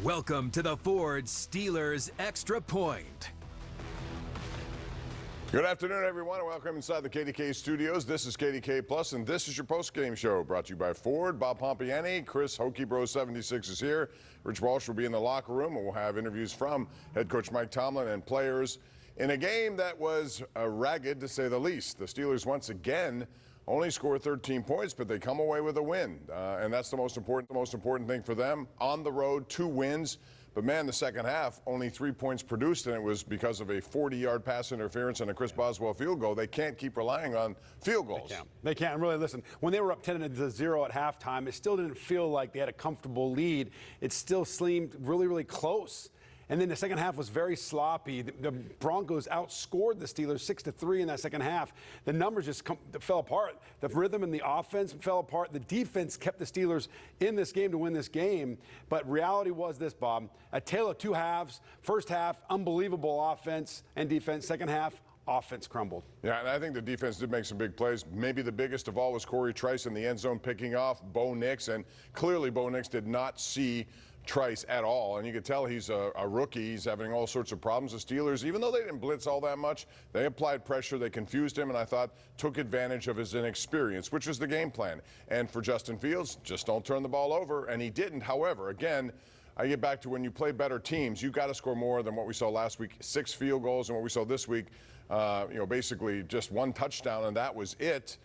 Welcome to the Ford Steelers Extra Point. Good afternoon, everyone, and welcome inside the KDKA studios. This is KDKA Plus, and this is your post-game show brought to you by Ford. Bob Pompeani, Chris Hoke Bro 76 is here. Rich Walsh will be in the locker room, and we'll have interviews from head coach Mike Tomlin and players in a game that was ragged, to say the least. The Steelers once again only scored 13 points, but they come away with a win, and that's the most important thing for them. On the road, 2 wins. But, man, the second half, only 3 points produced, and it was because of a 40-yard pass interference and a Chris Boswell field goal. They can't keep relying on field goals. They can't. Really, listen, when they were up 10-0 at halftime, it still didn't feel like they had a comfortable lead. It still seemed really, really close. And then the second half was very sloppy. The Broncos outscored the Steelers 6-3 in that second half. The numbers just fell apart. The rhythm in the offense fell apart. The defense kept the Steelers in this game to win this game. But reality was this, Bob, a tale of two halves. First half, unbelievable offense and defense. Second half, offense crumbled. Yeah, and I think the defense did make some big plays. Maybe the biggest of all was Corey Trice in the end zone picking off Bo Nix. And clearly Bo Nix did not see Trice at all, and you could tell he's a rookie. He's having all sorts of problems. The Steelers, even though they didn't blitz all that much, they applied pressure, they confused him, and I thought took advantage of his inexperience, which was the game plan. And for Justin Fields, just don't turn the ball over, and he didn't. However, again, I get back to when you play better teams, you got to score more than what we saw last week. 6 field goals, and what we saw this week, basically just 1 touchdown, and that was it.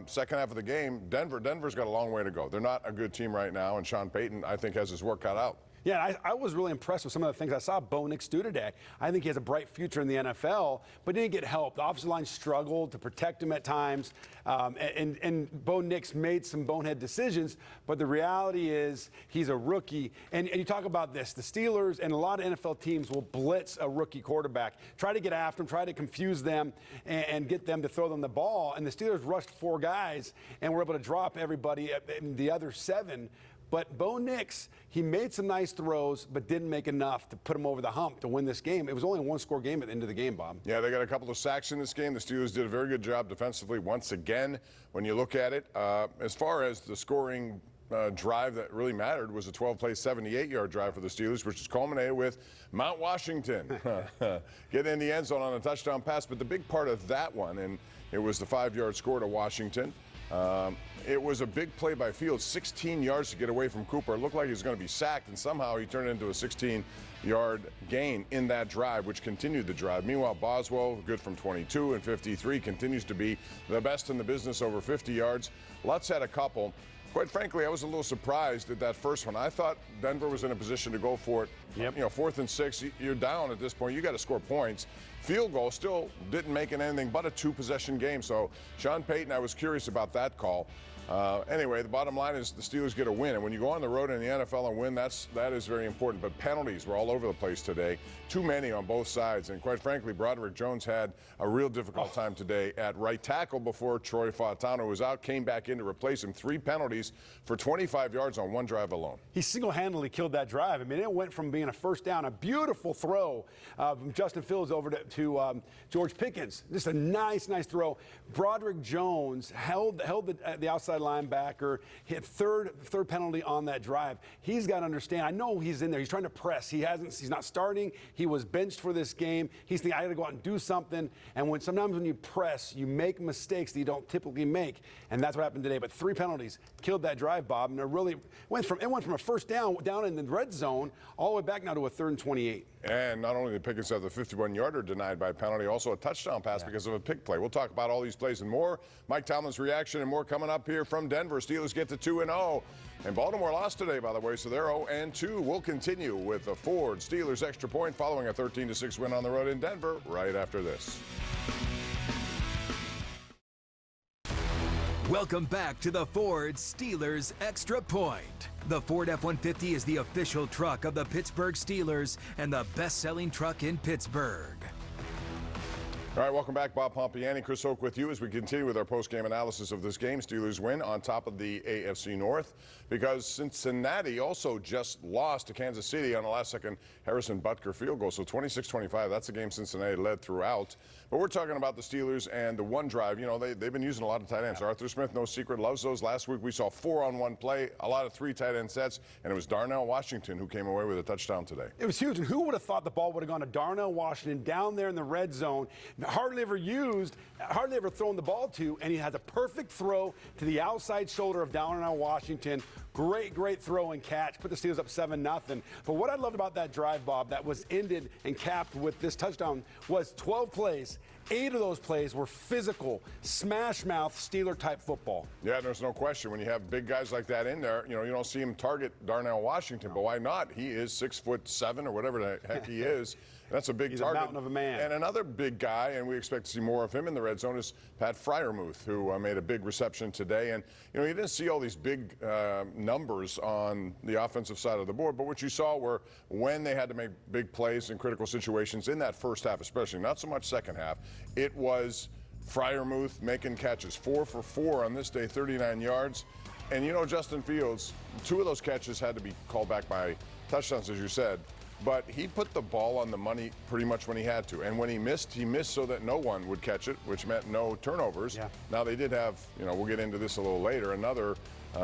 Second half of the game, Denver's got a long way to go. They're not a good team right now, and Sean Payton, I think, has his work cut out. Yeah, I was really impressed with some of the things I saw Bo Nix do today. I think he has a bright future in the NFL, but didn't get help. The offensive line struggled to protect him at times, and Bo Nix made some bonehead decisions, but the reality is he's a rookie. And you talk about this, the Steelers and a lot of NFL teams will blitz a rookie quarterback, try to get after him, try to confuse them, and get them to throw them the ball. And the Steelers rushed 4 guys and were able to drop everybody, the other 7. But Bo Nix, he made some nice throws, but didn't make enough to put him over the hump to win this game. It was only a 1-score game at the end of the game, Bob. Yeah, they got a couple of sacks in this game. The Steelers did a very good job defensively once again. When you look at it, as far as the scoring drive that really mattered was a 12-play, 78-yard drive for the Steelers, which was culminated with Mount Washington getting in the end zone on a touchdown pass. But the big part of that one, and it was the 5-yard score to Washington. It was a big play by Fields, 16 yards to get away from Cooper. It looked like he was going to be sacked, and somehow he turned it into a 16-yard gain in that drive, which continued the drive. Meanwhile, Boswell, good from 22 and 53, continues to be the best in the business over 50 yards. Lutz had a couple. Quite frankly, I was a little surprised at that first one. I thought Denver was in a position to go for it. Yep. 4th and 6, you're down at this point. You got to score points. Field goal still didn't make it anything but a 2-possession game. So Sean Payton, I was curious about that call. Anyway, the bottom line is the Steelers get a win. And when you go on the road in the NFL and win, that is very important. But penalties were all over the place today. Too many on both sides. And quite frankly, Broderick Jones had a real difficult time today at right tackle before Troy Fautano was out, came back in to replace him. 3 penalties for 25 yards on 1 drive alone. He single-handedly killed that drive. I mean, it went from being a first down, a beautiful throw from Justin Fields over to George Pickens. Just a nice throw. Broderick Jones held the outside linebacker, hit third penalty on that drive. He's got to understand. I know he's in there. He's trying to press. He's not starting. He was benched for this game. He's thinking, I got to go out and do something. And sometimes when you press, you make mistakes that you don't typically make. And that's what happened today. But 3 penalties killed that drive, Bob. And it really went from a first down in the red zone all the way back now to a 3rd and 28. And not only did Pickens have the 51-yarder denied by penalty, also a touchdown pass because of a pick play. We'll talk about all these plays and more. Mike Tomlin's reaction and more coming up here from Denver. Steelers get to 2-0. And Baltimore lost today, by the way, so they're 0-2. We'll continue with the Ford Steelers Extra Point following a 13-6 win on the road in Denver right after this. Welcome back to the Ford Steelers Extra Point. The Ford F-150 is the official truck of the Pittsburgh Steelers and the best-selling truck in Pittsburgh. All right, welcome back. Bob Pompeani, Chris Hoke with you as we continue with our post-game analysis of this game. Steelers win on top of the AFC North because Cincinnati also just lost to Kansas City on a last-second Harrison Butker field goal. So 26-25, that's the game Cincinnati led throughout. But we're talking about the Steelers and the one drive. You know, they've been using a lot of tight ends. Arthur Smith, no secret, loves those. Last week we saw 4-on-1 play, a lot of 3 tight end sets, and it was Darnell Washington who came away with a touchdown today. It was huge, and who would have thought the ball would have gone to Darnell Washington down there in the red zone, hardly ever used, hardly ever thrown the ball to, and he has a perfect throw to the outside shoulder of Darnell Washington. Great throw and catch. Put the Steelers up 7-0. But what I loved about that drive, Bob, that was ended and capped with this touchdown was 12 plays. 8 of those plays were physical, smash-mouth, Steeler-type football. Yeah, there's no question. When you have big guys like that in there, you know, you don't see him target Darnell Washington, but why not? He is 6'7" or whatever the heck he is. That's a big He's target. a mountain of a man. And another big guy, and we expect to see more of him in the red zone, is Pat Freiermuth, who made a big reception today. And, you know, you didn't see all these big numbers on the offensive side of the board, but what you saw were when they had to make big plays in critical situations in that first half especially, not so much second half, it was Freiermuth making catches. 4 for 4 on this day, 39 yards. And, you know, Justin Fields, 2 of those catches had to be called back by touchdowns, as you said. But he put the ball on the money pretty much when he had to. And when he missed so that no one would catch it, which meant no turnovers. Yeah. Now, they did have, you know, we'll get into this a little later, another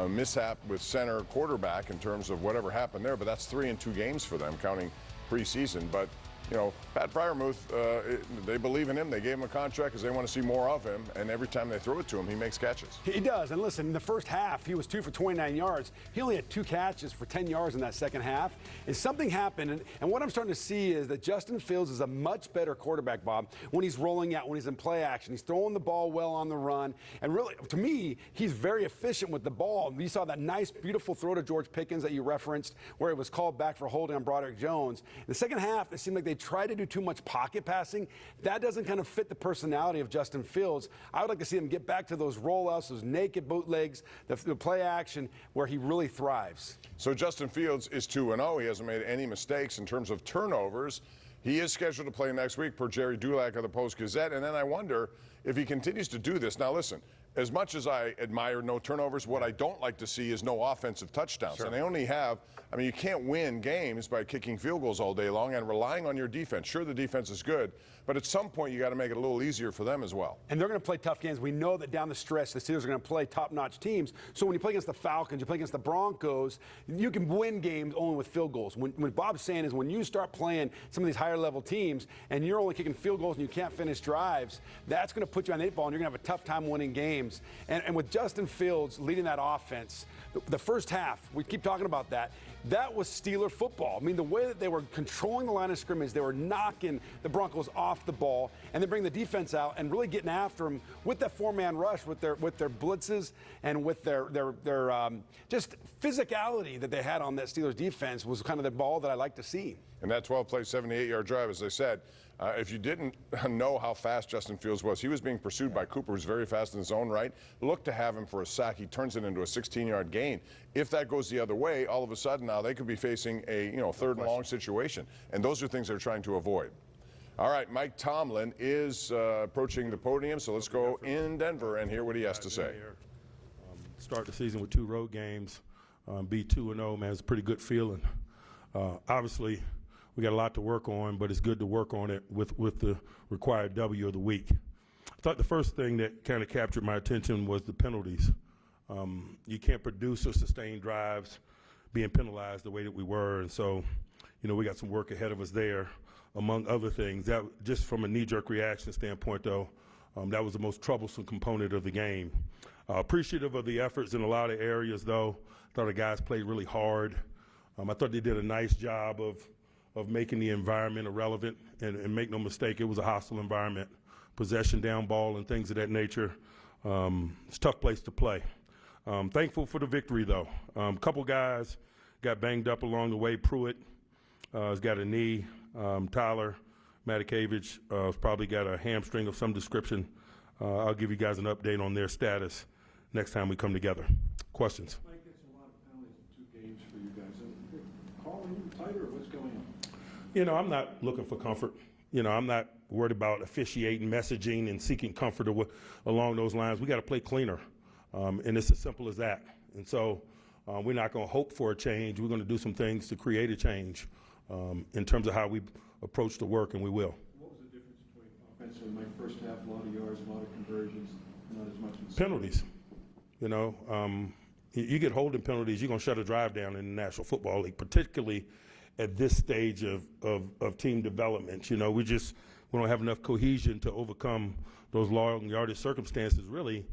mishap with center quarterback in terms of whatever happened there. But that's 3 in 2 games for them, counting preseason. But, you know, Pat Freiermuth, they believe in him. They gave him a contract because they want to see more of him. And every time they throw it to him, he makes catches. He does. And listen, in the first half, he was 2 for 29 yards. He only had 2 catches for 10 yards in that second half. And something happened. And what I'm starting to see is that Justin Fields is a much better quarterback, Bob, when he's rolling out, when he's in play action. He's throwing the ball well on the run. And really, to me, he's very efficient with the ball. We saw that nice, beautiful throw to George Pickens that you referenced, where it was called back for holding on Broderick Jones. In the second half, it seemed like they tried to do too much pocket passing. That doesn't kind of fit the personality of Justin Fields. I would like to see him get back to those rollouts, those naked bootlegs, the play action where he really thrives. So Justin Fields is 2-0. He hasn't made any mistakes in terms of turnovers. He is scheduled to play next week per Jerry Dulac of the Post-Gazette. And then I wonder if he continues to do this. Now, listen, as much as I admire no turnovers, what I don't like to see is no offensive touchdowns. Sure. And they only have, I mean, you can't win games by kicking field goals all day long and relying on your defense. Sure, the defense is good, but at some point you got to make it a little easier for them as well. And they're going to play tough games. We know that down the stretch, the Steelers are going to play top-notch teams. So when you play against the Falcons, you play against the Broncos, you can win games only with field goals. What Bob's saying is when you start playing some of these higher-level teams and you're only kicking field goals and you can't finish drives, that's going to put you on the 8 ball and you're going to have a tough time winning games. And with Justin Fields leading that offense, the first half, we keep talking about that, that was Steeler football. I mean, the way that they were controlling the line of scrimmage, they were knocking the Broncos off the ball, and then bring the defense out and really getting after them with that 4-man rush, with their blitzes and with their just physicality that they had on that Steelers defense was kind of the ball that I like to see. And that 12-play, 78-yard drive, as I said, if you didn't know how fast Justin Fields was, he was being pursued by Cooper, who's very fast in his own right. Look to have him for a sack. He turns it into a 16-yard gain. If that goes the other way, all of a sudden now they could be facing a third and long situation. And those are things they're trying to avoid. All right, Mike Tomlin is approaching the podium, so let's go in Denver and hear what he has to say. Start the season with 2 road games, be 2-0, man, it's a pretty good feeling. Obviously, we got a lot to work on, but it's good to work on it with the required W of the week. I thought the first thing that kind of captured my attention was the penalties. You can't produce or sustain drives being penalized the way that we were, and so, we got some work ahead of us there, among other things. That just from a knee-jerk reaction standpoint, though, that was the most troublesome component of the game. Appreciative of the efforts in a lot of areas, though. I thought the guys played really hard. I thought they did a nice job of making the environment irrelevant, and make no mistake, it was a hostile environment, possession down ball and things of that nature. It's a tough place to play. Thankful for the victory, though. A couple guys got banged up along the way. Pruitt has got a knee. Tyler Matakevich has probably got a hamstring of some description. I'll give you guys an update on their status next time we come together. Questions? Mike, it's a lot of penalties in 2 games for you guys. Calling you tighter, what's going on? I'm not looking for comfort. I'm not worried about officiating, messaging, and seeking comfort along those lines. We got to play cleaner, and it's as simple as that. And so we're not going to hope for a change. We're going to do some things to create a change in terms of how we approach the work, and we will. What was the difference between offensively, Mike, first half, a lot of yards, a lot of conversions, not as much in the Penalties. You know, you get holding penalties, you're going to shut a drive down in the National Football League, particularly at this stage of team development. You know, we don't have enough cohesion to overcome those long yardage circumstances. Really,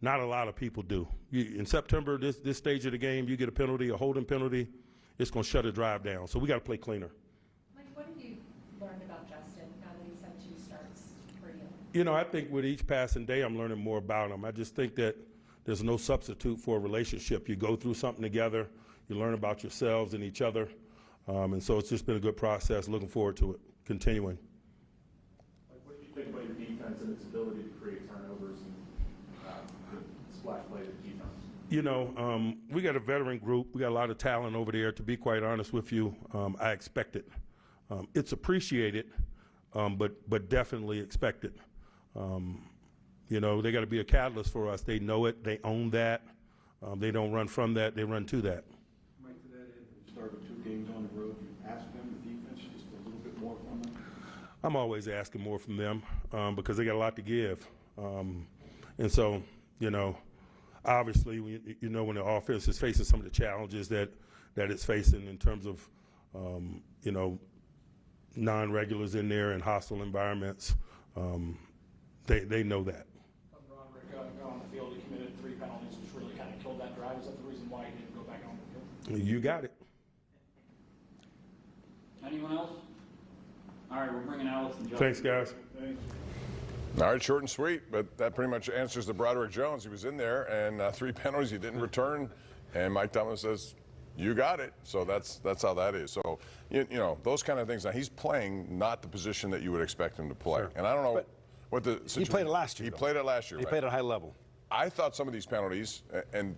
not a lot of people do. In September, this stage of the game, you get a penalty, a holding penalty, it's going to shut a drive down. So we got to play cleaner. Mike, what have you learned about Justin now that he's had 2 starts for you? You know, I think with each passing day, I'm learning more about him. I just think that there's no substitute for a relationship. You go through something together, you learn about yourselves and each other, and so it's just been a good process. Looking forward to it, continuing. What do you think about your defense and its ability to create turnovers and splash play to defense? You know, we got a veteran group. We got a lot of talent over there. To be quite honest with you, I expect it. It's appreciated, but definitely expected. You know, they got to be a catalyst for us. They know it. They own that. They don't run from that. They run to that. Mike, to that end, you started 2 games on the road. You asked them, the defense, just a little bit more from them? I'm always asking more from them because they got a lot to give. And so, you know, obviously, you know, when the offense is facing some of the challenges that it's facing in terms of, you know, non-regulars in there and hostile environments, they know that. Broderick got on the field, he committed 3 penalties, which really kind of killed that drive. Is that the reason why he didn't go back on the field? You got it. Anyone else? All right, we're bringing Alex and John. Thanks, guys. All right, short and sweet, but that pretty much answers the Broderick Jones. He was in there, and 3 penalties he didn't return, and Mike Tomlin says, you got it. So that's how that is. So, you know, those kind of things. Now, he's playing not the position that you would expect him to play. Sure. And I don't know what the situation. He played it last year. He played it last year, He right? played at a high level. I thought some of these penalties, and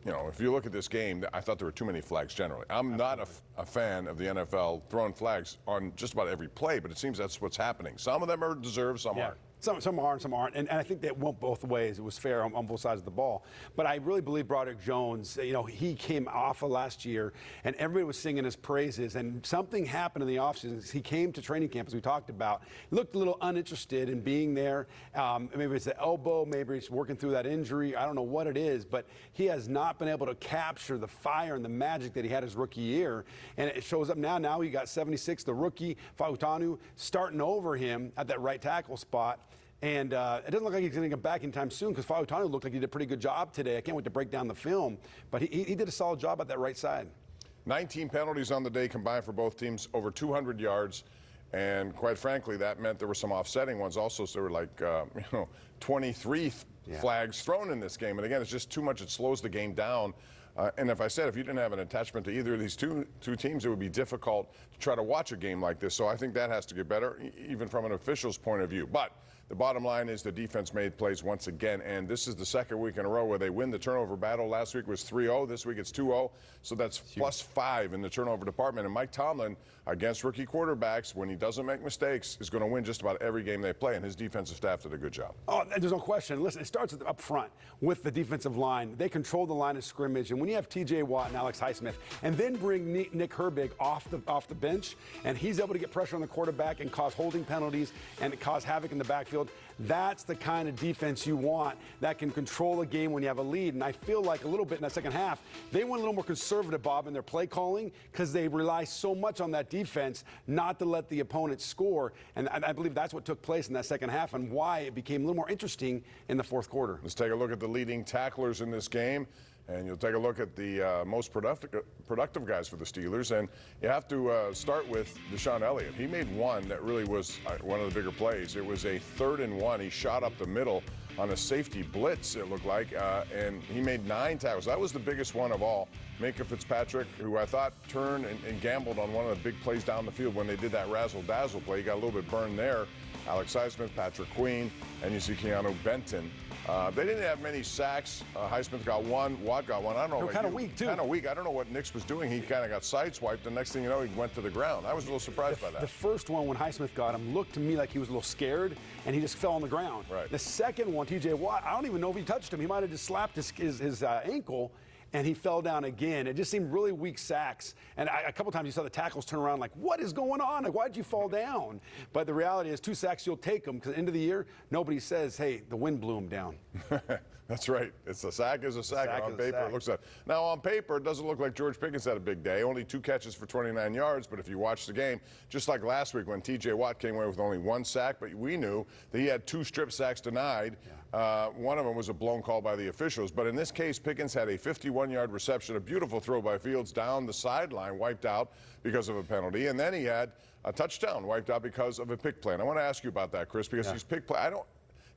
you know, if you look at this game, I thought there were too many flags generally. I'm not a fan of the NFL throwing flags on just about every play, but it seems that's what's happening. Some of them are deserved, some aren't. Some are and some aren't, and I think that went both ways. It was fair on both sides of the ball. But I really believe Broderick Jones, you know, he came off of last year, and everybody was singing his praises, and something happened in the offseason. He came to training camp, as we talked about. He looked a little uninterested in being there. Maybe it's the elbow, maybe he's working through that injury. I don't know what it is, but he has not been able to capture the fire and the magic that he had his rookie year, and it shows up now. Now he got 76, the rookie, Fautanu, starting over him at that right tackle spot. And it doesn't look like he's going to get back anytime soon because Fautanu looked like he did a pretty good job today. I can't wait to break down the film. But he did a solid job at that right side. 19 penalties on the day combined for both teams, over 200 yards. And quite frankly, that meant there were some offsetting ones also. So there were like, 23 flags thrown in this game. And again, it's just too much. It slows the game down. And if you didn't have an attachment to either of these two teams, it would be difficult to try to watch a game like this. So I think that has to get better, even from an official's point of view. But the bottom line is the defense made plays once again, and this is the second week in a row where they win the turnover battle. Last week was 3-0. This week it's 2-0. So that's +5 in the turnover department. And Mike Tomlin, against rookie quarterbacks, when he doesn't make mistakes, is going to win just about every game they play, and his defensive staff did a good job. Oh, there's no question. Listen, it starts up front with the defensive line. They control the line of scrimmage, and when you have T.J. Watt and Alex Highsmith, and then bring Nick Herbig off the bench, and he's able to get pressure on the quarterback and cause holding penalties and cause havoc in the backfield, that's the kind of defense you want that can control a game when you have a lead. And I feel like a little bit in that second half, they went a little more conservative, Bob, in their play calling because they rely so much on that defense not to let the opponent score. And I believe that's what took place in that second half and why it became a little more interesting in the fourth quarter. Let's take a look at the leading tacklers in this game. And you'll take a look at the most productive guys for the Steelers. And you have to start with Deshaun Elliott. He made one that really was one of the bigger plays. It was a 3rd and 1. He shot up the middle on a safety blitz, it looked like, and he made 9 tackles. That was the biggest one of all. Minka Fitzpatrick, who I thought turned and gambled on one of the big plays down the field when they did that razzle-dazzle play. He got a little bit burned there. Alex Highsmith, Patrick Queen, and you see Keanu Benton. They didn't have many sacks. Highsmith got one. Watt got one. I don't know. They were kind of weak, too. Kind of weak. I don't know what Nix was doing. He kind of got sideswiped. The next thing you know, he went to the ground. I was a little surprised by that. The first one, when Highsmith got him, looked to me like he was a little scared, and he just fell on the ground. Right. The second one, T.J. Watt, I don't even know if he touched him. He might have just slapped his ankle, and he fell down again. It just seemed really weak sacks. And a couple times you saw the tackles turn around like, what is going on? Like, why'd you fall down? But the reality is 2 sacks, you'll take them, because at the end of the year, nobody says, hey, the wind blew him down. That's right. It's a sack is a sack. On paper, it looks like. Now, on paper, it doesn't look like George Pickens had a big day. Only 2 catches for 29 yards. But if you watch the game, just like last week when T.J. Watt came away with only 1 sack, but we knew that he had 2 strip sacks denied. One of them was a blown call by the officials. But in this case, Pickens had a 51-yard reception, a beautiful throw by Fields down the sideline, wiped out because of a penalty. And then he had a touchdown wiped out because of a pick play. And I want to ask you about that, Chris, because these pick play,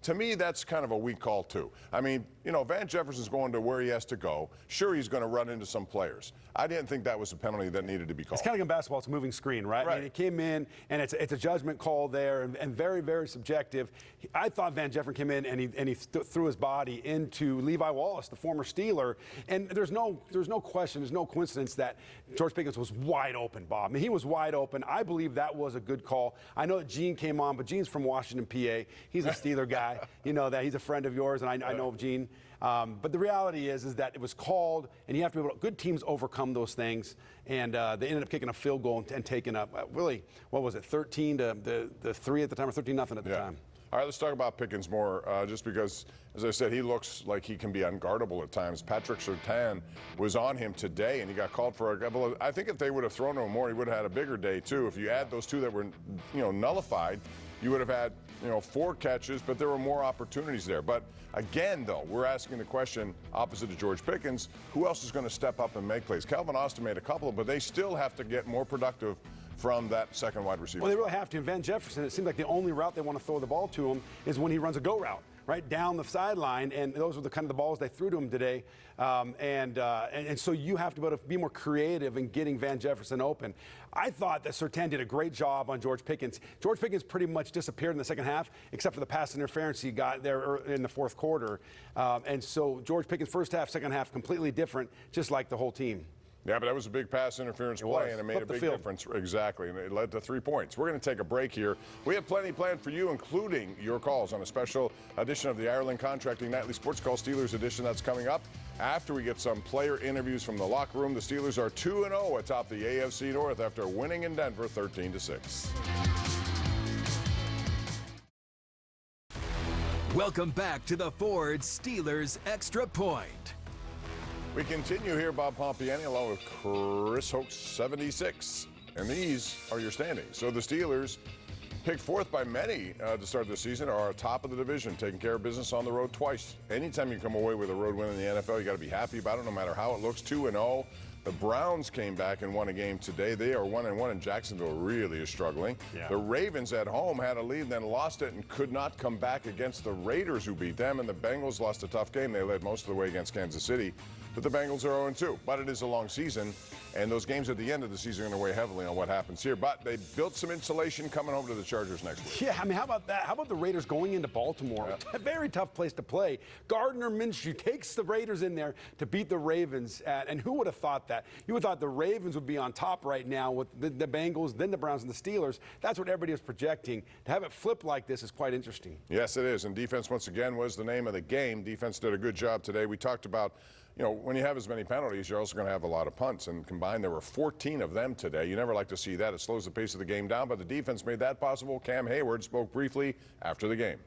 to me, that's kind of a weak call, too. I mean, you know, Van Jefferson's going to where he has to go. Sure, he's going to run into some players. I didn't think that was a penalty that needed to be called. It's kind of like in basketball, it's a moving screen, right? I mean, it came in, and it's a judgment call there, and very, very subjective. I thought Van Jefferson came in, and he threw his body into Levi Wallace, the former Steeler. And there's no question, there's no coincidence that George Pickens was wide open, Bob. I mean, he was wide open. I believe that was a good call. I know that Gene came on, but Gene's from Washington, PA. He's a Steeler guy. You know that. He's a friend of yours, and I know of Gene. But the reality is that it was called, and you have to be able to, good teams overcome those things. And they ended up kicking a field goal and taking up, really, what was it, 13 to the 3 at the time, or 13-0 at the time. All right, let's talk about Pickens more, just because, as I said, he looks like he can be unguardable at times. Patrick Surtain was on him today, and he got called for a couple of, I think if they would have thrown him more, he would have had a bigger day, too. If you add those 2 that were, nullified, you would have had, 4 catches, but there were more opportunities there. But again, though, we're asking the question, opposite to George Pickens, who else is going to step up and make plays? Calvin Austin made a couple, but they still have to get more productive from that second wide receiver. Well, they really have to. Van Jefferson, it seems like the only route they want to throw the ball to him is when he runs a go route, right down the sideline, and those were the kind of the balls they threw to him today. And so you have to be able to be more creative in getting Van Jefferson open. I thought that Surtain did a great job on George Pickens. George Pickens pretty much disappeared in the second half, except for the pass interference he got there in the fourth quarter. And so George Pickens, first half, second half, completely different, just like the whole team. Yeah, but that was a big pass interference play, and it made a big difference. Exactly, and it led to 3 points. We're going to take a break here. We have plenty planned for you, including your calls on a special edition of the Ireland Contracting Nightly Sports Call Steelers edition that's coming up. After we get some player interviews from the locker room, the Steelers are 2-0 atop the AFC North after winning in Denver 13-6. Welcome back to the Ford Steelers Extra Point. We continue here, Bob Pompeani, along with Chris Hoke, 76. And these are your standings. So the Steelers, picked 4th by many to start the season, are top of the division, taking care of business on the road twice. Anytime you come away with a road win in the NFL, you got to be happy about it, no matter how it looks. 2-0. The Browns came back and won a game today. They are 1-1, and Jacksonville really is struggling. Yeah. The Ravens at home had a lead, then lost it and could not come back against the Raiders, who beat them. And the Bengals lost a tough game. They led most of the way against Kansas City. But the Bengals are 0-2. But it is a long season, and those games at the end of the season are going to weigh heavily on what happens here. But they built some insulation coming home to the Chargers next week. Yeah, I mean, how about that? How about the Raiders going into Baltimore? Yeah. A very tough place to play. Gardner Minshew takes the Raiders in there to beat the Ravens. And who would have thought that? You would have thought the Ravens would be on top right now with the Bengals, then the Browns and the Steelers. That's what everybody was projecting. To have it flip like this is quite interesting. Yes, it is. And defense, once again, was the name of the game. Defense did a good job today. We talked about, when you have as many penalties, you're also going to have a lot of punts. And combined, there were 14 of them today. You never like to see that. It slows the pace of the game down, but the defense made that possible. Cam Hayward spoke briefly after the game.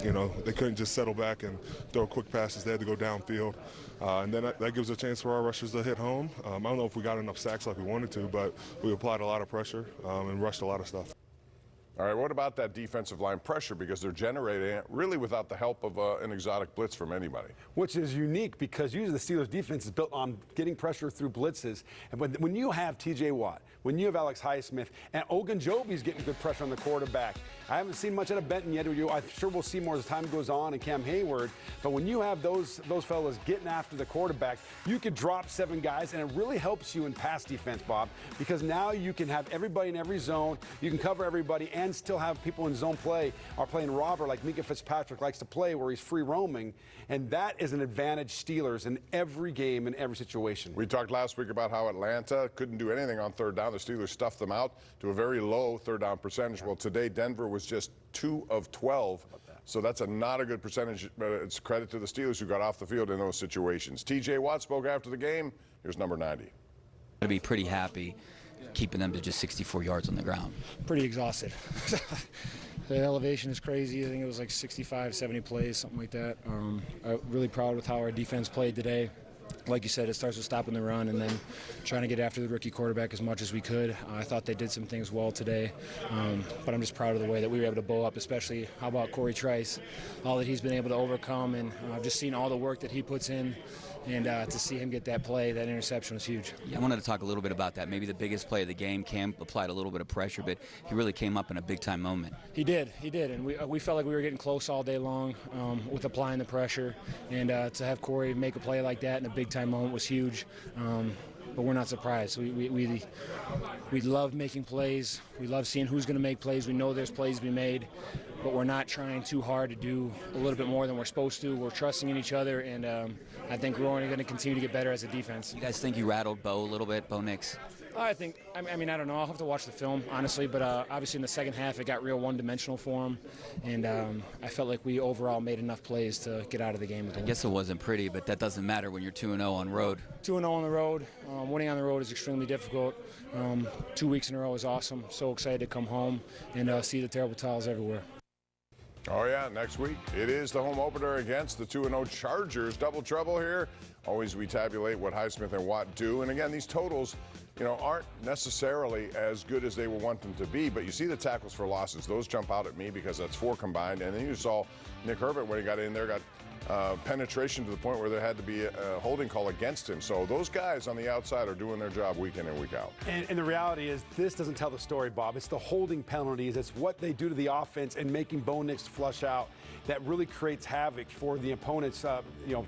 They couldn't just settle back and throw quick passes. They had to go downfield. And then that gives a chance for our rushers to hit home. I don't know if we got enough sacks like we wanted to, but we applied a lot of pressure and rushed a lot of stuff. All right, what about that defensive line pressure? Because they're generating it really without the help of an exotic blitz from anybody. Which is unique because usually the Steelers' defense is built on getting pressure through blitzes. And when you have T.J. Watt, when you have Alex Highsmith, and Ogunjobi's getting good pressure on the quarterback. I haven't seen much out of Benton yet. I'm sure we'll see more as time goes on, and Cam Hayward. But when you have those fellas getting after the quarterback, you could drop 7 guys, and it really helps you in pass defense, Bob, because now you can have everybody in every zone. You can cover everybody, and can still have people in zone play are playing robber like Mika Fitzpatrick likes to play, where he's free roaming, and that is an advantage Steelers in every game, in every situation. We talked last week about how Atlanta couldn't do anything on third down. The Steelers stuffed them out to a very low third down percentage. Well, today Denver was just 2 of 12. So that's not a good percentage, but it's credit to the Steelers who got off the field in those situations. TJ Watt spoke after the game. Here's number 90. To be pretty happy keeping them to just 64 yards on the ground. Pretty exhausted. The elevation is crazy. I think it was like 65, 70 plays, something like that. I'm really proud with how our defense played today. Like you said, it starts with stopping the run and then trying to get after the rookie quarterback as much as we could. I thought they did some things well today, but I'm just proud of the way that we were able to bow up, especially how about Corey Trice, all that he's been able to overcome, and I've just seen all the work that he puts in, and to see him get that play, that interception was huge. Yeah, I wanted to talk a little bit about that. Maybe the biggest play of the game. Cam applied a little bit of pressure, but he really came up in a big-time moment. He did, and we felt like we were getting close all day long with applying the pressure, and to have Corey make a play like that in a big-time moment was huge. But we're not surprised. We love making plays. We love seeing who's going to make plays. We know there's plays to be made, but we're not trying too hard to do a little bit more than we're supposed to. We're trusting in each other, and I think we're only going to continue to get better as a defense. You guys think you rattled Bo a little bit, Bo Nix? I mean, I don't know. I'll have to watch the film, honestly, but obviously in the second half it got real one-dimensional for him, and I felt like we overall made enough plays to get out of the game with the win. I guess it wasn't pretty, but that doesn't matter when you're 2-0 on the road. 2-0 on the road. Winning on the road is extremely difficult. 2 weeks in a row is awesome. So excited to come home and see the terrible towels everywhere. Oh, yeah, next week it is the home opener against the 2-0 Chargers. Double trouble here. Always we tabulate what Highsmith and Watt do. And again, these totals, aren't necessarily as good as they will want them to be, but you see the tackles for losses. Those jump out at me because that's 4 combined. And then you saw Nick Herbert when he got in there, got penetration to the point where there had to be a holding call against him. So those guys on the outside are doing their job week in and week out. And the reality is, this doesn't tell the story, Bob. It's the holding penalties. It's what they do to the offense and making Bo Nix flush out that really creates havoc for the opponent's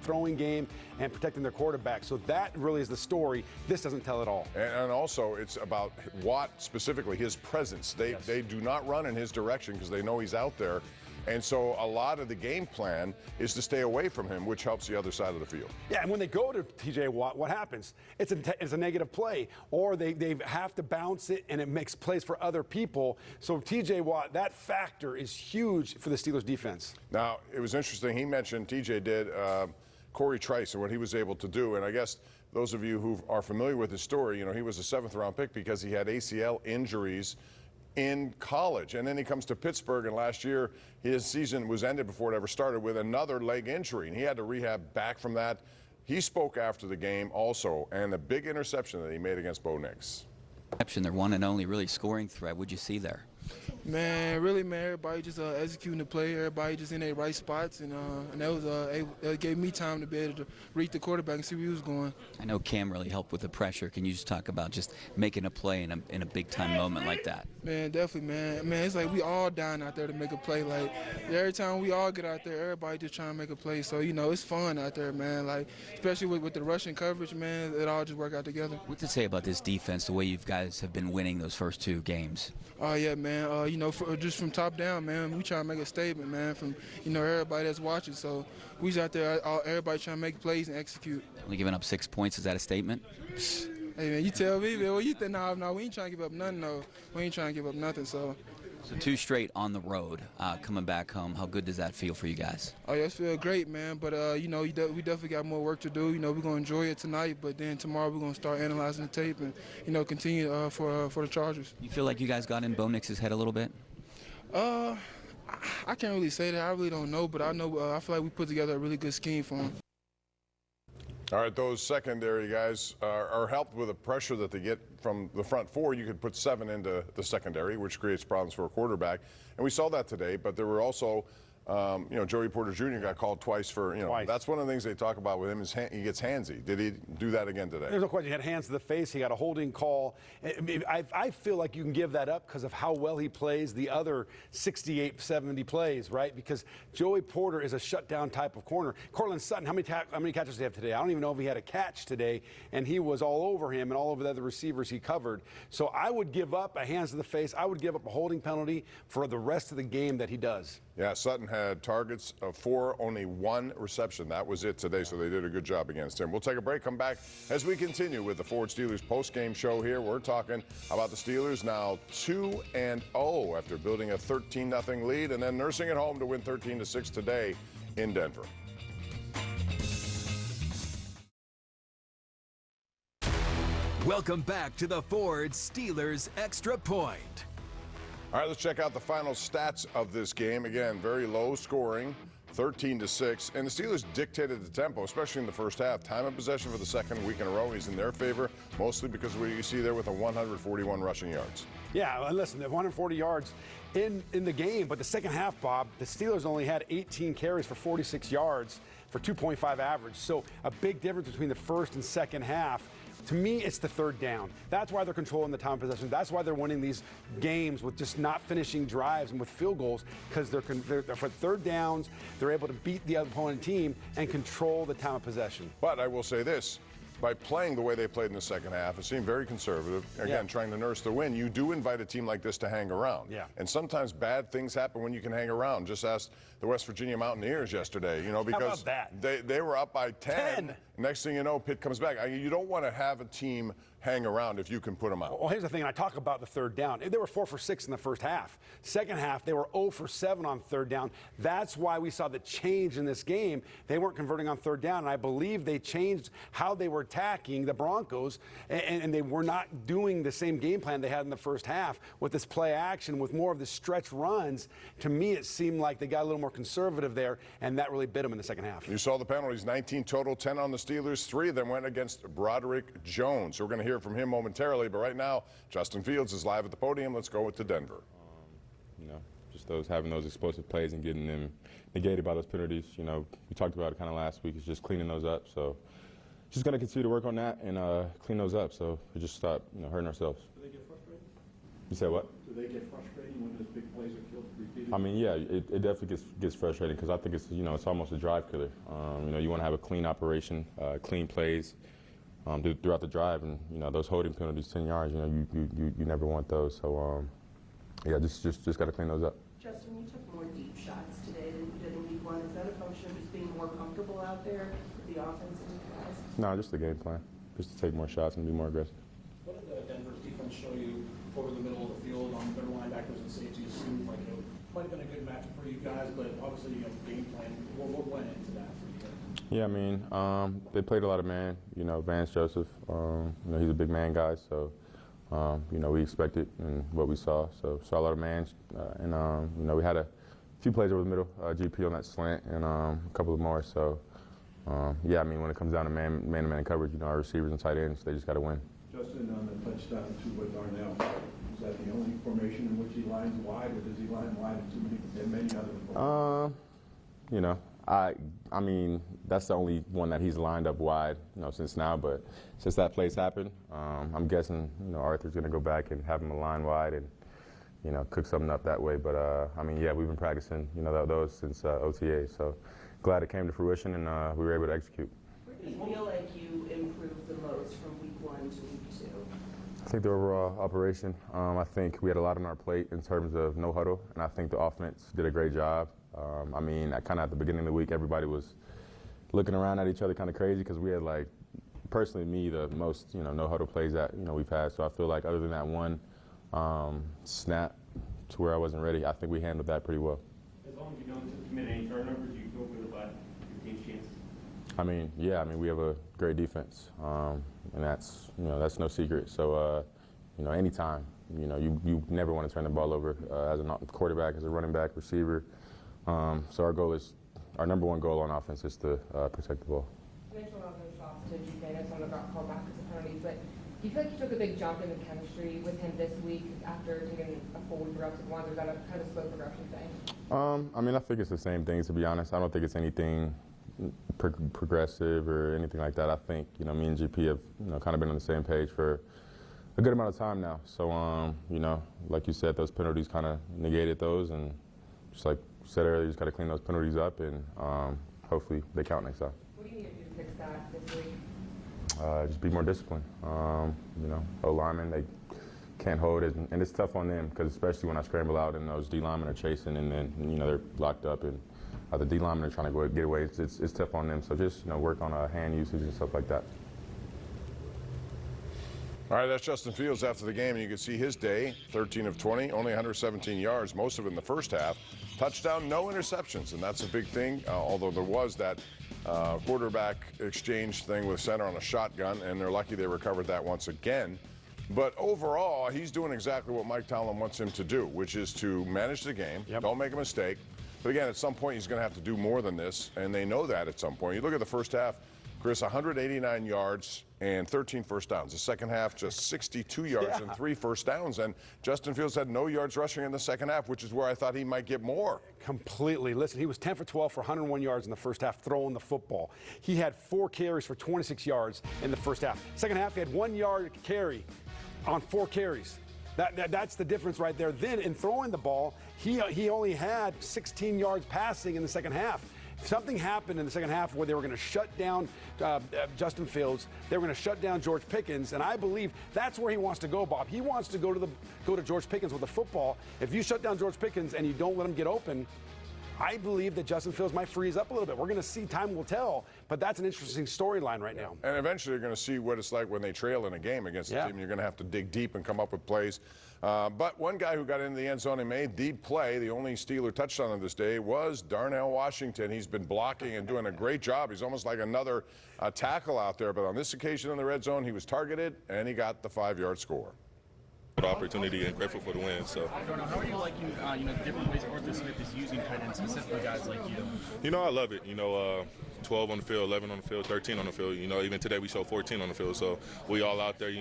throwing game and protecting their quarterback. So that really is the story. This doesn't tell it all. And also, it's about Watt specifically, his presence. They do not run in his direction because they know he's out there. And so a lot of the game plan is to stay away from him, which helps the other side of the field. Yeah, and when they go to TJ Watt, what happens? It's a negative play, or they have to bounce it, and it makes plays for other people. So TJ Watt, that factor is huge for the Steelers defense. Now, it was interesting. He mentioned, TJ did, Corey Trice and what he was able to do. And I guess those of you who are familiar with his story, he was a 7th-round pick because he had ACL injuries in college, and then he comes to Pittsburgh, and last year his season was ended before it ever started with another leg injury, and he had to rehab back from that. He spoke after the game also, and the big interception that he made against Bo Nix. Their one and only really scoring threat. What'd you see there? Man, really, man, everybody just executing the play, everybody just in their right spots, and that was it gave me time to be able to read the quarterback and see where he was going. I know Cam really helped with the pressure. Can you just talk about just making a play in a big-time moment like that? Man, definitely, man. Man, it's like we all dying out there to make a play. Like, every time we all get out there, everybody just trying to make a play. So, it's fun out there, man. Like, especially with the rushing coverage, man, it all just work out together. What's it say about this defense, the way you guys have been winning those first 2 games? Oh, yeah, man. Just from top down, man, we try to make a statement, man, from, everybody that's watching. So we just out there, everybody trying to make plays and execute. Only giving up 6 points, is that a statement? Hey, man, you tell me, man. What you think? No, we ain't trying to give up nothing, no. We ain't trying to give up nothing, so. So 2 straight on the road, coming back home. How good does that feel for you guys? Oh, yeah, it feels great, man. But, we definitely got more work to do. We're going to enjoy it tonight, but then tomorrow we're going to start analyzing the tape and, continue for the Chargers. You feel like you guys got in Bo Nix's head a little bit? I can't really say that. I really don't know, but I know I feel like we put together a really good scheme for him. All right, those secondary guys are helped with the pressure that they get from the front 4. You could put 7 into the secondary, which creates problems for a quarterback. And we saw that today, but there were also Joey Porter Jr. got called twice for, that's one of the things they talk about with him is he gets handsy. Did he do that again today? There's no question. He had hands to the face. He got a holding call. I feel like you can give that up because of how well he plays the other 68, 70 plays, right? Because Joey Porter is a shutdown type of corner. Cortland Sutton, how many catches did he have today? I don't even know if he had a catch today, and he was all over him and all over the other receivers he covered. So I would give up a hands to the face. I would give up a holding penalty for the rest of the game that he does. Yeah, Sutton had targets of 4, only 1 reception. That was it today, so they did a good job against him. We'll take a break, come back as we continue with the Ford Steelers post-game show here. We're talking about the Steelers now 2-0 after building a 13-0 lead and then nursing it home to win 13-6 today in Denver. Welcome back to the Ford Steelers Extra Point. All right, let's check out the final stats of this game. Again, very low scoring, 13-6. And the Steelers dictated the tempo, especially in the first half. Time of possession for the second week in a row is in their favor, mostly because of what you see there with 141 rushing yards. Yeah, and listen, 140 yards in the game, but the second half, Bob, the Steelers only had 18 carries for 46 yards for 2.5 average. So a big difference between the first and second half. To me, it's the third down. That's why they're controlling the time of possession. That's why they're winning these games with just not finishing drives and with field goals, because they're for third downs, they're able to beat the opponent team and control the time of possession. But I will say this. By playing the way they played in the second half, it seemed very conservative. Again, trying to nurse the win. You do invite a team like this to hang around. Yeah. And sometimes bad things happen when you can hang around. Just ask the West Virginia Mountaineers yesterday, because How about that? They were up by 10. Next thing you know, Pitt comes back. You don't want to have a team hang around if you can put them out. Well, here's the thing. I talk about the third down. They were 4 for 6 in the first half. Second half, they were 0 for 7 on third down. That's why we saw the change in this game. They weren't converting on third down, and I believe they changed how they were attacking the Broncos, and they were not doing the same game plan they had in the first half with this play action, with more of the stretch runs. To me, it seemed like they got a little more conservative there, and that really bit them in the second half. You saw the penalties, 19 total, 10 on the Steelers. 3 of them went against Broderick Jones. So we're going to hear from him momentarily, but right now, Justin Fields is live at the podium. Let's go to Denver. Just having those explosive plays and getting them negated by those penalties. We talked about it kind of last week. It's just cleaning those up. So just going to continue to work on that and clean those up so we just stop, hurting ourselves. Do they get frustrated? You said what? Do they get frustrated when those big plays are killed repeatedly? I mean, yeah, it definitely gets frustrating because I think it's, it's almost a drive killer. You want to have a clean operation, clean plays throughout the drive, and those holding penalties, 10 yards, you never want those. So yeah, just got to clean those up. Justin, you took more deep shots today than you did in week 1. Is that a function of just being more comfortable out there with the offensive guys? No, just the game plan, just to take more shots and be more aggressive. What did Denver's defense show you over the middle of the field on their linebackers and safeties? It seemed like it might have been a good matchup for you guys, but obviously game plan. What went into that for you? Yeah, I mean, they played a lot of man. Vance Joseph, he's a big man guy, so we expected and what we saw. So saw a lot of man, and we had a few plays over the middle, GP on that slant, and a couple of more. So yeah, I mean, when it comes down to man-to-man coverage, our receivers and tight ends, they just got to win. Justin, on the touchdown to Darnell, is that the only formation in which he lines wide, or does he line wide in many other formations? I mean, that's the only one that he's lined up wide, since now. But since that plays happened, I'm guessing, Arthur's going to go back and have him a line wide and, cook something up that way. But I mean, yeah, we've been practicing, those since OTA. So glad it came to fruition and we were able to execute. Where do you feel like you improved the most from week 1 to week 2? I think the overall operation. I think we had a lot on our plate in terms of no huddle, and I think the offense did a great job. I mean, kind of at the beginning of the week, everybody was looking around at each other kind of crazy because we had, personally me, the most, no huddle plays that, we've had. So I feel like other than that one snap to where I wasn't ready, I think we handled that pretty well. As long as you don't commit any turnovers, you feel good about your team's chances? I mean, yeah, we have a great defense, and that's no secret. So, anytime, you never want to turn the ball over as a quarterback, as a running back, receiver. So our number one goal on offense is to protect the ball. You mentioned all those shots to GK, some of them got called back as a penalty, but Do you feel like you took a big jump in the chemistry with him this week after taking a full week off with one, or is that a kind of slow progression thing? I mean, I think it's the same thing, to be honest. I don't think it's anything progressive or anything like that. I think, me and GP have, kind of been on the same page for a good amount of time now. So, like you said, those penalties kind of negated those, and just like you said earlier, you just got to clean those penalties up, and hopefully they count next time. What do you need to do to fix that this week? Just be more disciplined. O-linemen, they can't hold it, and it's tough on them, because especially when I scramble out and those D-linemen are chasing, and then, they're locked up, and the D-linemen are trying to get away. It's tough on them, so just, work on hand usage and stuff like that. All right, that's Justin Fields after the game, and you can see his day, 13 of 20, only 117 yards, most of it in the first half. Touchdown, no interceptions, and that's a big thing, although there was that quarterback exchange thing with center on a shotgun, and they're lucky they recovered that once again. But overall, he's doing exactly what Mike Tomlin wants him to do, which is to manage the game, don't make a mistake. But again, at some point, he's going to have to do more than this, and they know that at some point. You look at the first half, Chris, 189 yards and 13 first downs. The second half, just 62 yards and 3 first downs. And Justin Fields had no yards rushing in the second half, which is where I thought he might get more. Completely. Listen, he was 10 for 12 for 101 yards in the first half throwing the football. He had 4 carries for 26 yards in the first half. Second half, he had 1 yard carry on 4 carries. That's the difference right there. Then in throwing the ball, he only had 16 yards passing in the second half. Something happened in the second half where they were going to shut down Justin Fields. They were going to shut down George Pickens, and I believe that's where he wants to go, Bob. He wants to go to George Pickens with the football. If you shut down George Pickens and you don't let him get open, I believe that Justin Fields might freeze up a little bit. We're going to see, time will tell, but that's an interesting storyline right now. And eventually you're going to see what it's like when they trail in a game against a team. You're going to have to dig deep and come up with plays. But one guy who got into the end zone and made the play, the only Steeler touchdown of this day, was Darnell Washington. He's been blocking and doing a great job. He's almost like another tackle out there. But on this occasion in the red zone, he was targeted, and he got the 5-yard score. The opportunity and grateful for the win. So, how are you liking, the different ways Arthur Smith is using tight ends, specifically guys like you? I love it. 12 on the field, 11 on the field, 13 on the field. Even today we showed 14 on the field. So we all out there,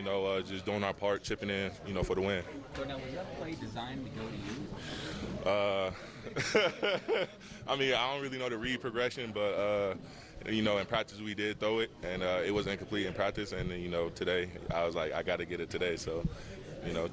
just doing our part, chipping in, for the win. So now, was that play designed to go to you? I mean, I don't really know the read progression, but in practice we did throw it, and it was incomplete in practice. And today I was like, I got to get it today. So.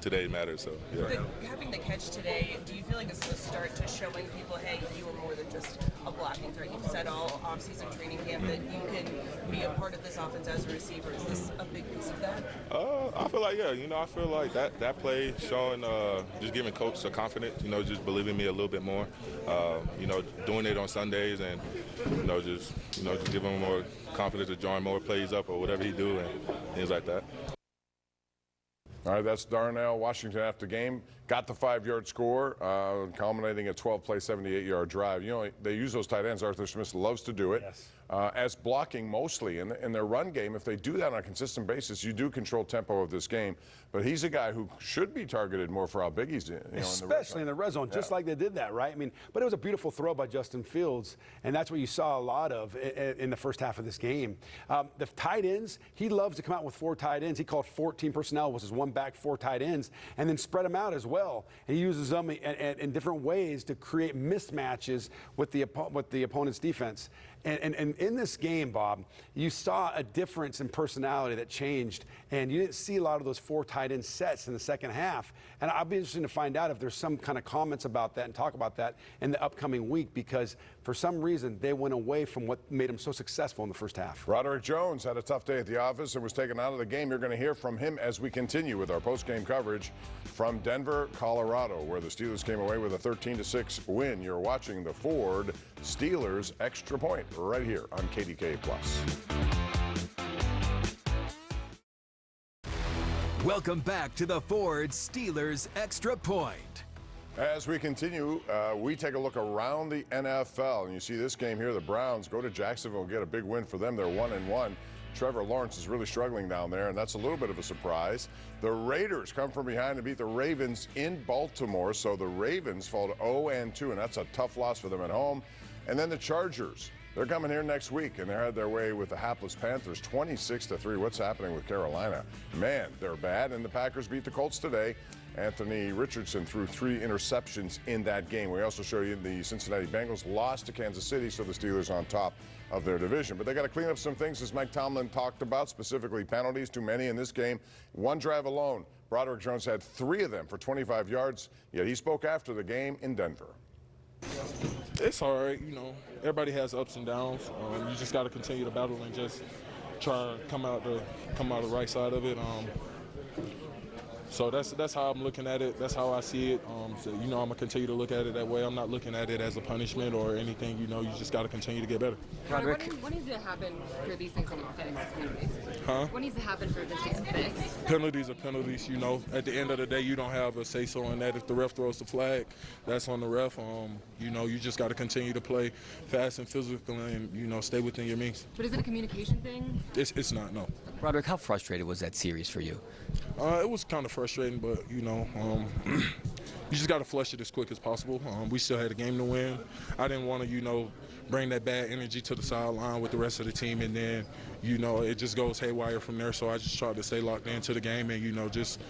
Today matters. So, yeah. Having the catch today, do you feel like it's a start to showing people, hey, you are more than just a blocking threat? You've said all offseason training camp that you can be a part of this offense as a receiver. Is this a big piece of that? I feel like, I feel like that play showing, just giving Coach the confidence, just believing me a little bit more, doing it on Sundays and, just giving him more confidence to join more plays up or whatever he do and things like that. All right, that's Darnell Washington after the game. Got the 5-yard score, culminating a 12-play, 78-yard drive. They use those tight ends. Arthur Smith loves to do it. Yes. As blocking mostly in their run game. If they do that on a consistent basis, you do control tempo of this game. But he's a guy who should be targeted more for how big he's especially in the red zone, just like they did that, right? I mean, but it was a beautiful throw by Justin Fields, and that's what you saw a lot of in the first half of this game. The tight ends, he loves to come out with 4 tight ends. He called 14 personnel, which is 1 back, 4 tight ends, and then spread them out as well. And he uses them in different ways to create mismatches with the opponent's defense. And in this game, Bob, you saw a difference in personality that changed, and you didn't see a lot of those 4 tight end sets in the second half. And I'll be interested to find out if there's some kind of comments about that and talk about that in the upcoming week, because for some reason they went away from what made them so successful in the first half. Broderick Jones had a tough day at the office and was taken out of the game. You're going to hear from him as we continue with our post-game coverage from Denver, Colorado, where the Steelers came away with a 13-6 win. You're watching the Ford Steelers Extra Point right here on KDKA+. Welcome back to the Ford Steelers Extra Point. As we continue, we take a look around the NFL, and you see this game here. The Browns go to Jacksonville and get a big win for them. They're 1-1. Trevor Lawrence is really struggling down there, and that's a little bit of a surprise. The Raiders come from behind to beat the Ravens in Baltimore, so the Ravens fall to 0-2, and that's a tough loss for them at home. And then the Chargers They're coming here next week, and they had their way with the hapless Panthers 26-3. What's happening with Carolina? Man, they're bad, and the Packers beat the Colts today. Anthony Richardson threw 3 interceptions in that game. We also show you the Cincinnati Bengals lost to Kansas City, so the Steelers on top of their division. But they got to clean up some things, as Mike Tomlin talked about, specifically penalties, too many in this game. One drive alone, Broderick Jones had 3 of them for 25 yards, yet he spoke after the game in Denver. It's all right, you know. Everybody has ups and downs. You just got to continue to battle and just try to come out the right side of it. So that's how I'm looking at it. That's how I see it. So, you know, I'm gonna continue to look at it that way. I'm not looking at it as a punishment or anything. You know, you just got to continue to get better. Broderick, what needs to happen for these things to get fixed? Huh? What needs to happen for this to get fixed? Penalties are penalties. You know, at the end of the day, you don't have a say-so in that. If the ref throws the flag, that's on the ref. You know, you just got to continue to play fast and physical, and you know, stay within your means. But is it a communication thing? It's not, no. Broderick, how frustrated was that series for you? It was kind of frustrating, but you know, you just got to flush it as quick as possible. We still had a game to win. I didn't want to, you know, bring that bad energy to the sideline with the rest of the team, and then, you know, it just goes haywire from there. So I just tried to stay locked into the game, and you know, just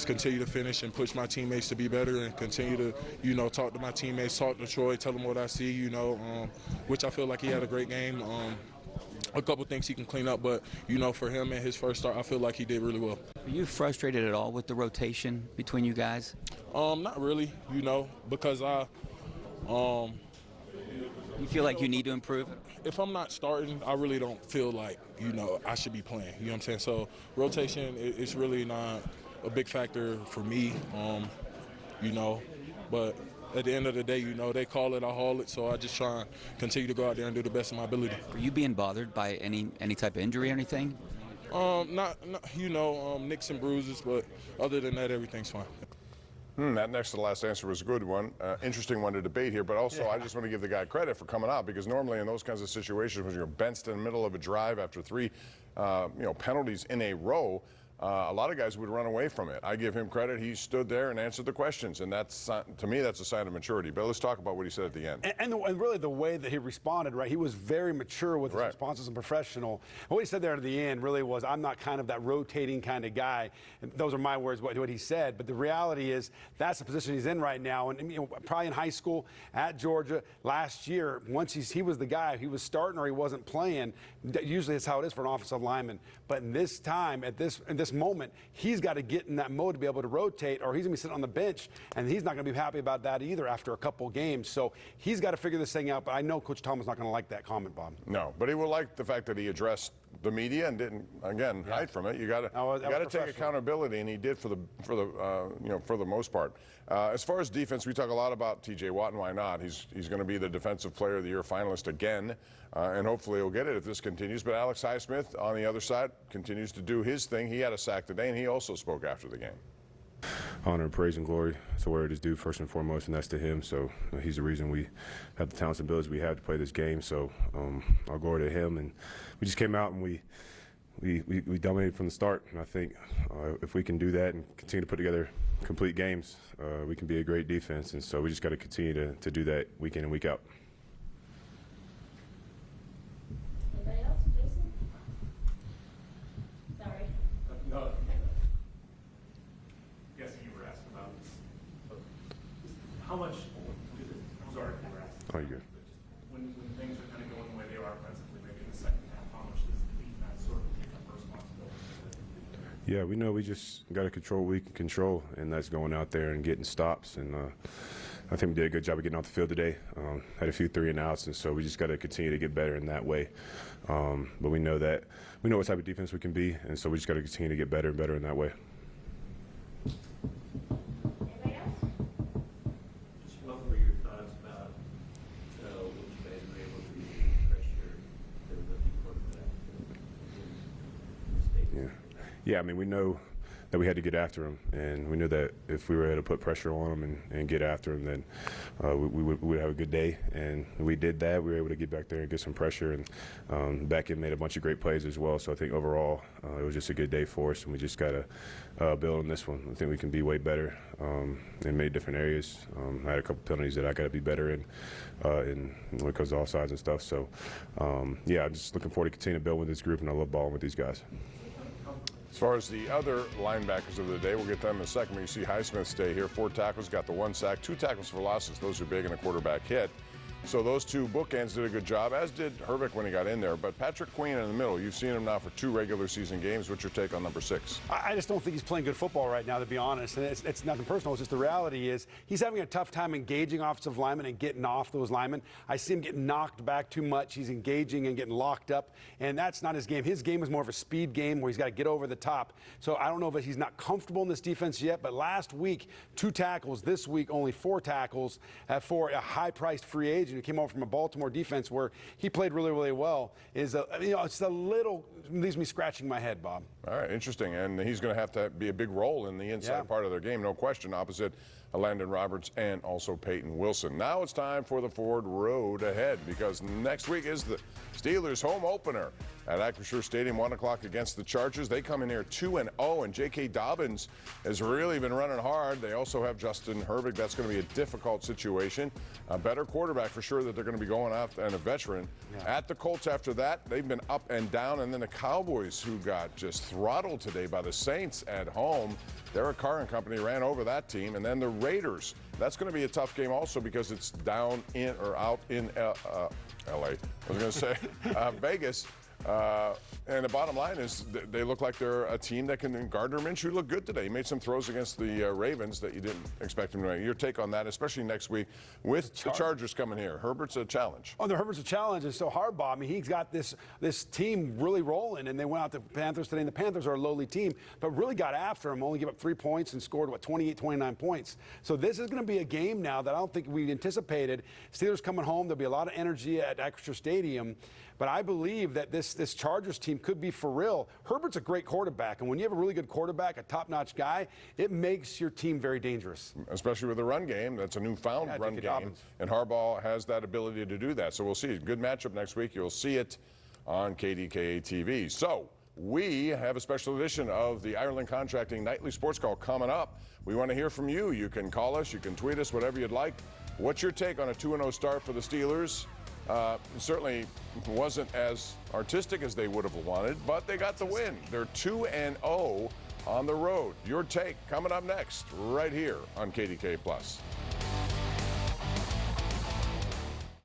continue to finish and push my teammates to be better, and continue to, you know, talk to my teammates, talk to Troy, tell them what I see, you know, which I feel like he had a great game. A couple things he can clean up, but, you know, for him and his first start, I feel like he did really well. Are you frustrated at all with the rotation between you guys? Not really, you know, because you feel like you need to improve? If I'm not starting, I really don't feel like, you know, I should be playing. You know what I'm saying? So rotation, it's really not a big factor for me, you know, but at the end of the day, you know, they call it, I haul it, so I just try and continue to go out there and do the best of my ability. Are you being bothered by any type of injury or anything? Not you know, nicks and bruises, but other than that, everything's fine. That next to the last answer was a good one. Interesting one to debate here, but also I just want to give the guy credit for coming out, because normally in those kinds of situations when you're benched in the middle of a drive after 3 penalties in a row, a lot of guys would run away from it. I give him credit. He stood there and answered the questions, and that's, to me, that's a sign of maturity. But let's talk about what he said at the end. And really the way that he responded, right? He was very mature with his responses and professional. And what he said there at the end really was, I'm not kind of that rotating kind of guy. And those are my words, what he said. But the reality is that's the position he's in right now. And you know, probably in high school, at Georgia, last year, once he was the guy, he was starting or he wasn't playing. Usually that's how it is for an offensive lineman. But in this time, in this moment, he's got to get in that mode to be able to rotate, or he's going to be sitting on the bench, and he's not going to be happy about that either after a couple games. So he's got to figure this thing out, but I know Coach Tomlin's not going to like that comment, Bob. No, but he will like the fact that he addressed the media and didn't, again, hide from it. You got to take accountability, and he did for the most part. As far as defense, we talk a lot about T.J. Watt, and why not? He's going to be the Defensive Player of the Year finalist again, and hopefully he'll get it if this continues. But Alex Highsmith on the other side continues to do his thing. He had a sack today, and he also spoke after the game. Honor, praise, and glory to where it is due first and foremost, and that's to him. So he's the reason we have the talents and abilities we have to play this game. So I'll glory to him. And we just came out and we dominated from the start. And I think if we can do that and continue to put together complete games, we can be a great defense. And so we just got to continue to do that week in and week out. Anybody else? Jason? Sorry. No. Guessing you were asking about this, but how much, sorry, you were asking. Oh, you're good. When things are kind of going the way they are offensively, maybe in the second half, how much does the defense sort of take up responsibility? Yeah, we know we just got to control what we can control, and that's going out there and getting stops. And I think we did a good job of getting off the field today. Had a few 3-and-outs, and so we just got to continue to get better in that way. But we know what type of defense we can be, and so we just got to continue to get better and better in that way. Anybody else? Just what were your thoughts about what you guys were able to pressure the rookie quarterback? Yeah, I mean, we know that we had to get after him, and we knew that if we were able to put pressure on him and get after him, then we would have a good day, and we did that. We were able to get back there and get some pressure, and back end made a bunch of great plays as well. So I think overall it was just a good day for us, and we just got to build on this one. I think we can be way better in many different areas. I had a couple penalties that I got to be better in when it comes to offsides and stuff. So yeah, I'm just looking forward to continue to build with this group, and I love balling with these guys. As far as the other linebackers of the day, we'll get them in a second. But you see Highsmith stay here. 4 tackles, got the 1 sack, 2 tackles for losses. Those are big in a quarterback hit. So those 2 bookends did a good job, as did Herbig when he got in there. But Patrick Queen in the middle, you've seen him now for 2 regular season games. What's your take on number 6? I just don't think he's playing good football right now, to be honest. And it's nothing personal. It's just the reality is he's having a tough time engaging offensive linemen and getting off those linemen. I see him getting knocked back too much. He's engaging and getting locked up, and that's not his game. His game is more of a speed game where he's got to get over the top. So I don't know if he's not comfortable in this defense yet, but last week, 2 tackles. This week, only 4 tackles for a high-priced free agent who came over from a Baltimore defense where he played really, really well. It's a little leaves me scratching my head, Bob. All right, interesting. And he's going to have to be a big role in the inside part of their game, no question, opposite Landon Roberts and also Peyton Wilson. Now it's time for the Ford Road Ahead, because next week is the Steelers' home opener at Acrisure Stadium, 1 o'clock against the Chargers. They come in here 2-0, and J.K. Dobbins has really been running hard. They also have Justin Herbig. That's going to be a difficult situation. A better quarterback for sure that they're going to be going after, and a veteran. At the Colts after that, they've been up and down, and then the Cowboys, who got just throttled today by the Saints at home. Derek Carr and company ran over that team, and then the Raiders. That's going to be a tough game also because it's down in or out in L.A. I was going to say Vegas. And the bottom line is they look like they're a team that can. Gardner Minshew looked good today. He made some throws against the Ravens that you didn't expect him to make. Your take on that, especially next week with the Chargers coming here. Herbert's a challenge. Oh, the Herbert's a challenge. It's so hard, Bob. I mean, he's got this team really rolling, and they went out to the Panthers today, and the Panthers are a lowly team, but really got after him, only gave up 3 points and scored, 28, 29 points. So this is going to be a game now that I don't think we anticipated. Steelers coming home, there'll be a lot of energy at Acrisure Stadium. But I believe that this Chargers team could be for real. Herbert's a great quarterback, and when you have a really good quarterback, a top-notch guy, it makes your team very dangerous. Especially with the run game. That's a newfound run game. Dobbins. And Harbaugh has that ability to do that. So we'll see. Good matchup next week. You'll see it on KDKA TV. So we have a special edition of the Ireland Contracting Nightly Sports Call coming up. We want to hear from you. You can call us. You can tweet us, whatever you'd like. What's your take on a 2-0 start for the Steelers? Certainly wasn't as artistic as they would have wanted, but they got the win. They're 2-0 on the road. Your take coming up next, right here on KDKA+.